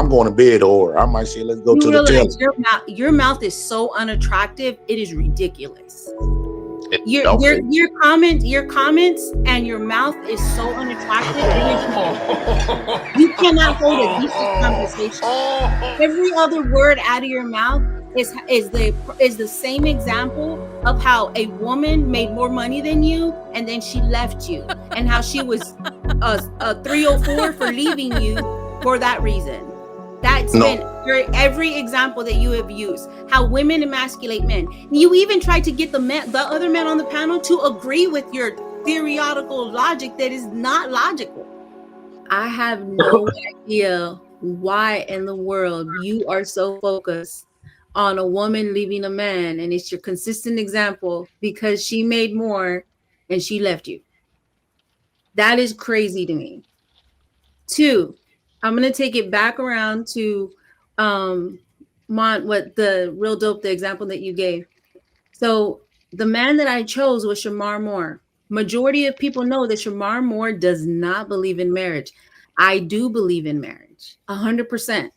I'm going to bed, or I might say, let's go to the realize tail. your mouth is so unattractive, it is ridiculous. Your comments and your mouth is so unattractive. You cannot hold a decent conversation. Every other word out of your mouth is the same example of how a woman made more money than you and then she left you, and how she was a 304 for leaving you for that reason. That's been every example that you have used. How women emasculate men. You even tried to get the other men on the panel to agree with your theoretical logic that is not logical. I have no idea why in the world you are so focused on a woman leaving a man, and it's your consistent example because she made more and she left you. That is crazy to me. 2, I'm going to take it back around to what the real dope, the example that you gave. So the man that I chose was Shamar Moore. Majority of people know that Shamar Moore does not believe in marriage. I do believe in marriage, 100%.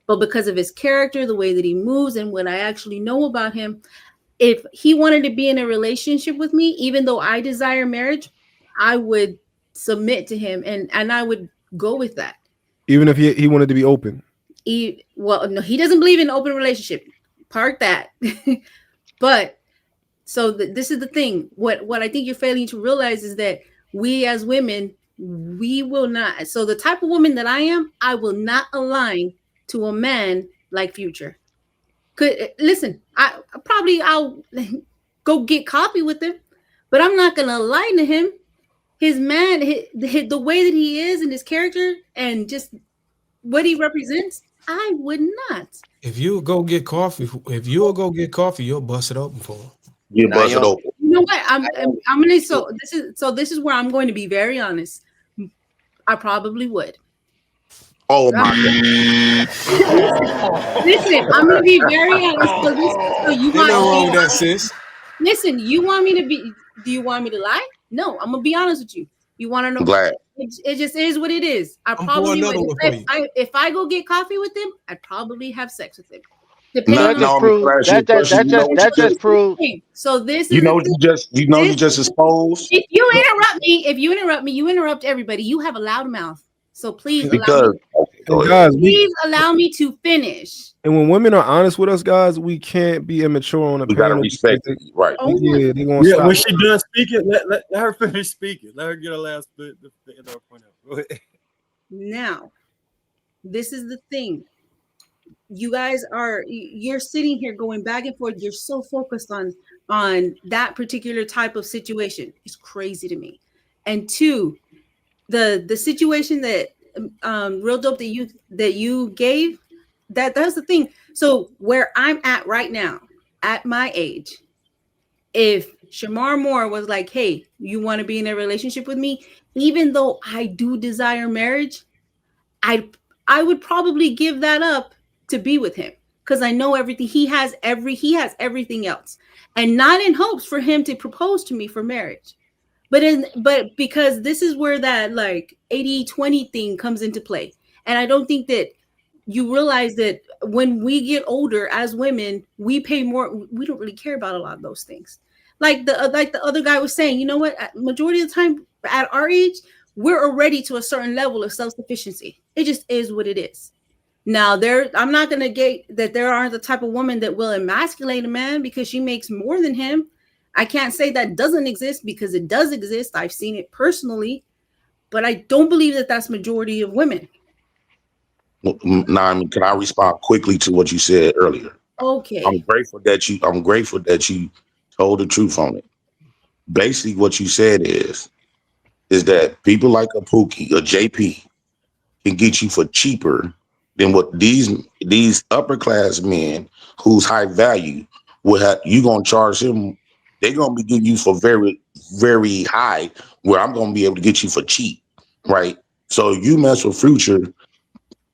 But because of his character, the way that he moves, and what I actually know about him, if he wanted to be in a relationship with me, even though I desire marriage, I would submit to him and I would go with that. Even if he wanted to be open. No, he doesn't believe in open relationship. Park that. But so this is the thing. What I think you're failing to realize is that we as women, we will not. So the type of woman that I am, I will not align to a man like Future. Listen, I'll go get coffee with him, but I'm not gonna align to him. His man, the way that he is and his character and just what he represents, I would not. If you'll go get coffee, you'll bust it open for him. You bust it open. You know what? I'm gonna. This is where I'm going to be very honest. I probably would. Oh my God! Listen, I'm gonna be very honest. So you want wrong with that, sis? Listen, you want me to be? Do you want me to lie? No, I'm gonna be honest with you. You want to know? I'm glad. It just is what it is. I probably would. If I go get coffee with him, I'd probably have sex with him. That just proves. So this you just exposed. If you interrupt me, you interrupt everybody. You have a loud mouth, so please allow me to finish. And when women are honest with us, guys, we can't be immature on a panel. We gotta respect it, right? Yeah, they gonna stop. When she done speaking, let her finish speaking. Let her get her last bit. Now, this is the thing. You guys you're sitting here going back and forth. You're so focused on that particular type of situation. It's crazy to me. And 2, the situation that real dope that you gave, that's the thing. So where I'm at right now, at my age, if Shamar Moore was like, hey, you want to be in a relationship with me, even though I do desire marriage, I would probably give that up to be with him, because I know everything. He has everything else, and not in hopes for him to propose to me for marriage, but because this is where that like 80-20 thing comes into play. And I don't think that you realize that when we get older as women, we pay more. We don't really care about a lot of those things. Like the other guy was saying, you know what? Majority of the time at our age, we're already to a certain level of self-sufficiency. It just is what it is. Now, I'm not going to get that there aren't the type of woman that will emasculate a man because she makes more than him. I can't say that doesn't exist, because it does exist. I've seen it personally, but I don't believe that that's majority of women. Now, can I respond quickly to what you said earlier? Okay. I'm grateful that you told the truth on it. Basically, what you said is that people like a Pookie or JP can get you for cheaper than what these upper class men who's high value will have. You gonna charge him? They're gonna be giving you for very, very high, where I'm gonna be able to get you for cheap, right? So you mess with Future,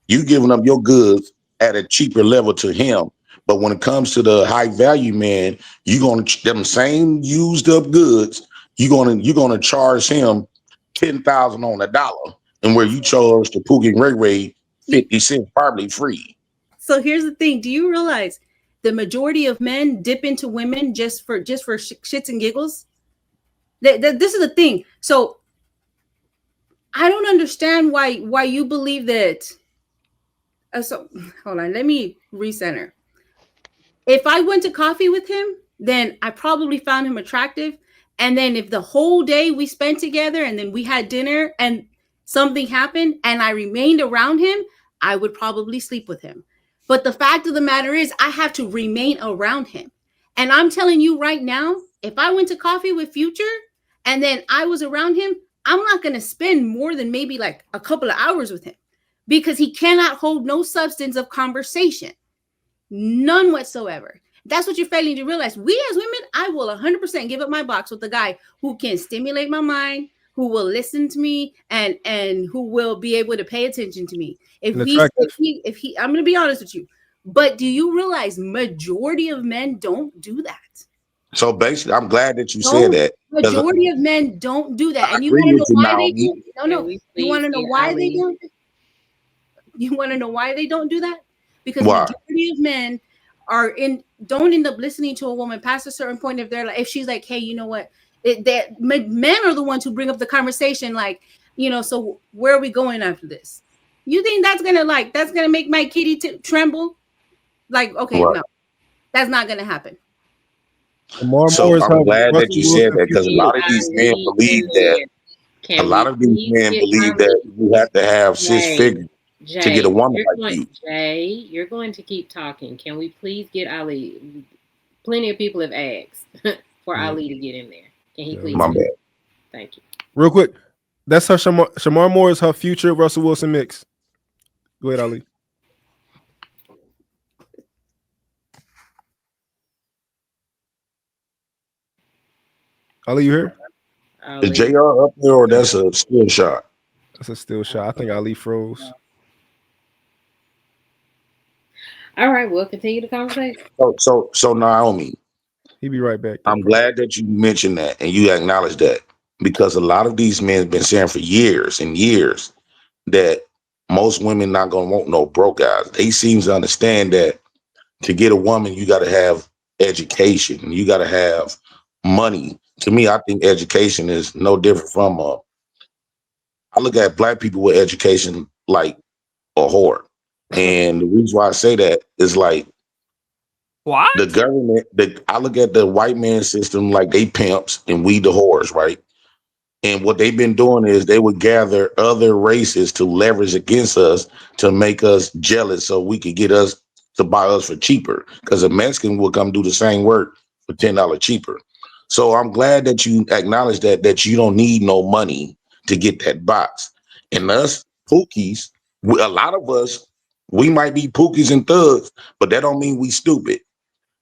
you giving up your goods at a cheaper level to him. But when it comes to the high value man, you gonna them same used up goods. You're gonna charge him $10,000 on the dollar, and where you charge the Pookie and Ray 50 cents, probably free. So here's the thing: do you realize the majority of men dip into women just for shits and giggles? This is the thing. So I don't understand why you believe that. So hold on, let me recenter. If I went to coffee with him, then I probably found him attractive. And then if the whole day we spent together and then we had dinner and something happened and I remained around him, I would probably sleep with him. But the fact of the matter is, I have to remain around him. And I'm telling you right now, if I went to coffee with Future and then I was around him, I'm not going to spend more than maybe like a couple of hours with him because he cannot hold no substance of conversation. None whatsoever. That's what you're failing to realize. We as women, I will 100% give up my box with the guy who can stimulate my mind, who will listen to me, and who will be able to pay attention to me. If he, I'm going to be honest with you. But do you realize majority of men don't do that? So basically, I'm glad that you said that. Majority of men don't do that. I And you agree want to with know you why now. they do? No. You want to know why Ali. they don't? You want to know why they don't do that? Because Why? majority of men don't end up listening to a woman past a certain point if they're like, if she's like, hey, you know what? Men are the ones who bring up the conversation, like, you know, so where are we going after this? You think that's gonna make my kitty tremble? Like, okay, Right. no, that's not gonna happen. So I'm glad that you said that because a lot of these men believe that. A lot of these men believe that you have to have 6 figures to get a woman like you. Jay, you're going to keep talking. Can we please get Ali? Plenty of people have asked for Ali to get in there. Can he please? My bad. Thank you. Real quick, that's her Shamar Moore is her Future Russell Wilson mix. Go ahead, Ali. Ali, you here? Is JR up there or that's a still shot? That's a still shot. I think Ali froze. All right, we'll continue the conversation. So Naomi, He'll be right back. I'm glad that you mentioned that and you acknowledge that because a lot of these men have been saying for years and years that most women not gonna want no broke guys. They seem to understand that to get a woman, you got to have education. You got to have money. To me, I think education is no different from I look at black people with education like a whore. And the reason why I say that is like what the government, I look at the white man system like they pimps and we the whores, right? And what they've been doing is they would gather other races to leverage against us to make us jealous so we could get us to buy us for cheaper because a Mexican will come do the same work for $10 cheaper. So I'm glad that you acknowledge that you don't need no money to get that box. And us pookies, a lot of us, we might be pookies and thugs, but that don't mean we stupid.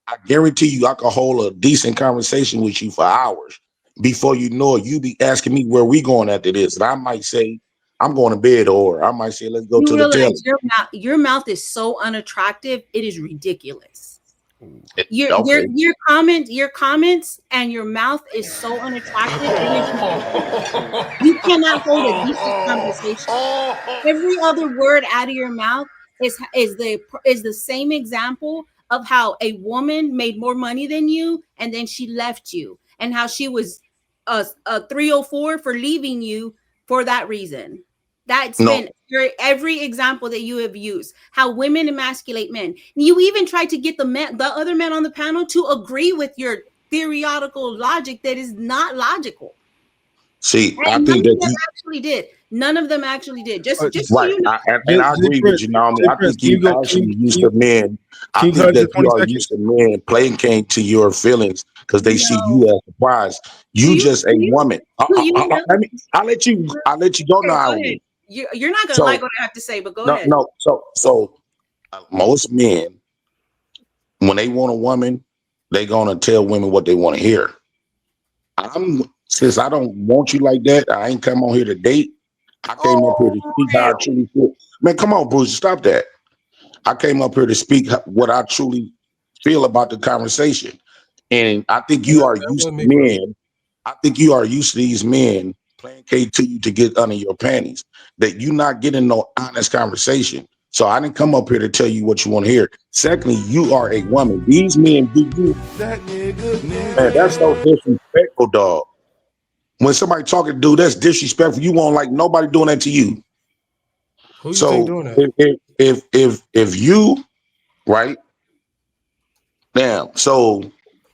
I guarantee you I can hold a decent conversation with you for hours. Before you know it, you be asking me where we going after this. And I might say, I'm going to bed, or I might say, let's go You to the tail. realize your mouth is so unattractive, it is ridiculous. Your comments and your mouth is so unattractive. You cannot hold a decent conversation. Every other word out of your mouth is the same example of how a woman made more money than you and then she left you, and how she was a 304 for leaving you for that reason. That's been every example that you have used. How women emasculate men. You even tried to get the other men on the panel to agree with your theoretical logic that is not logical. See, I think that you actually did. None of them actually did. Just right. so you know. And I agree with you, Naomi. I think you actually used to men. I think that you are used to men playing came to your feelings because they see you as the prize. You just a woman. I'll let you go now. You're not gonna like what I have to say, but go ahead. No. So most men, when they want a woman, they're gonna tell women what they want to hear. Since I don't want you like that, I ain't come on here to date. I came up here to speak how I truly feel. Man, come on, Bruce, stop that. I came up here to speak what I truly feel about the conversation. And I think you are used to men. I think you are used to these men playing K to you to get under your panties. That you not getting no honest conversation. So I didn't come up here to tell you what you want to hear. Secondly, you are a woman. These men do you. Man, that's so disrespectful, dog. When somebody talking, dude, that's disrespectful. You won't like nobody doing that to you. Who you think So doing that? if you right now, so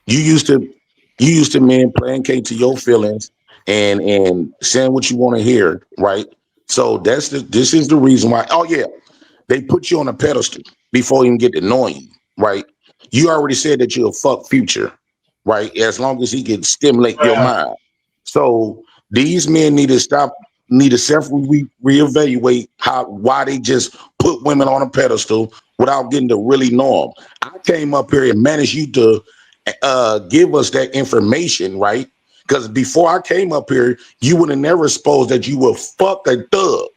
you used to men placate to your feelings and saying what you want to hear, right? So this is the reason why. Oh yeah, they put you on a pedestal before you even get to know you, right? You already said that you're a fuck Future, right? As long as he can stimulate your mind. So these men need to reevaluate why they just put women on a pedestal without getting to really know them. I came up here and managed you to give us that information, right? Because before I came up here, you would have never supposed that you would fuck a thug.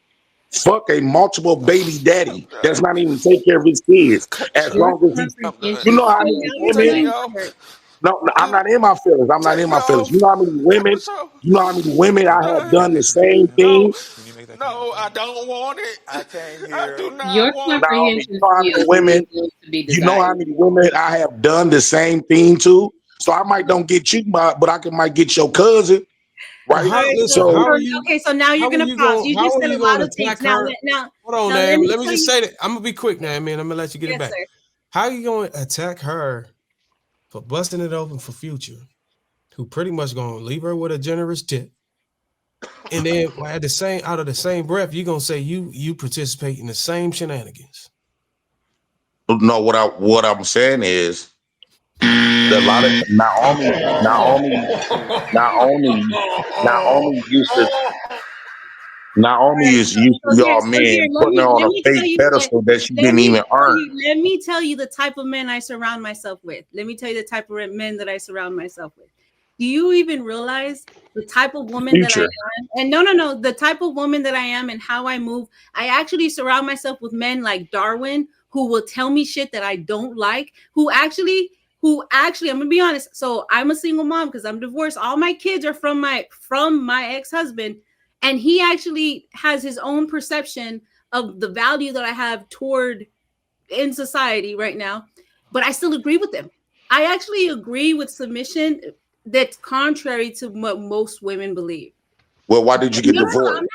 Fuck a multiple baby daddy that's not even take care of his kids. As Your long as you comprehension. know how So many now your women. feelings hurt. No, I'm not in my feelings. I'm not in my feelings. You know how many women? You know how many women I have done the same thing? No, I don't want it. I can't hear. I do not Your want it. Naomi, you comprehension know how many skills women? leave to be You know how desired. many women I have done the same thing to? So I might don't get you, but might get your cousin, Well, right? All right, listen, So okay, so now you're gonna pause. You just how are said a you lot gonna of things. attack her? Hold on, Now let man. me Let me tell just you. say that. I'm gonna be quick now, man. I'm gonna let you get it Yes, back. sir. How you gonna attack her for busting it open for Future, who pretty much gonna leave her with a generous tip? And then at the same out of the same breath, you're gonna say you participate in the same shenanigans. no, what I'm saying is a lot of Naomi All right, is used to y'all so here, men putting her on let a me tell fake you what. pedestal that she didn't even earn. Let me tell you the type of men I surround myself with. Let me tell you the type of men that I surround myself with. Do you even realize the type of woman that I Future. am? And no, the type of woman that I am and how I move. I actually surround myself with men like Darwin who will tell me shit that I don't like, who actually, I'm gonna be honest. So I'm a single mom because I'm divorced. All my kids are from my ex-husband, and he actually has his own perception of the value that I have toward in society right now, but I still agree with him. I actually agree with submission that's contrary to what most women believe. Well, why did you get No, I'm divorced? not.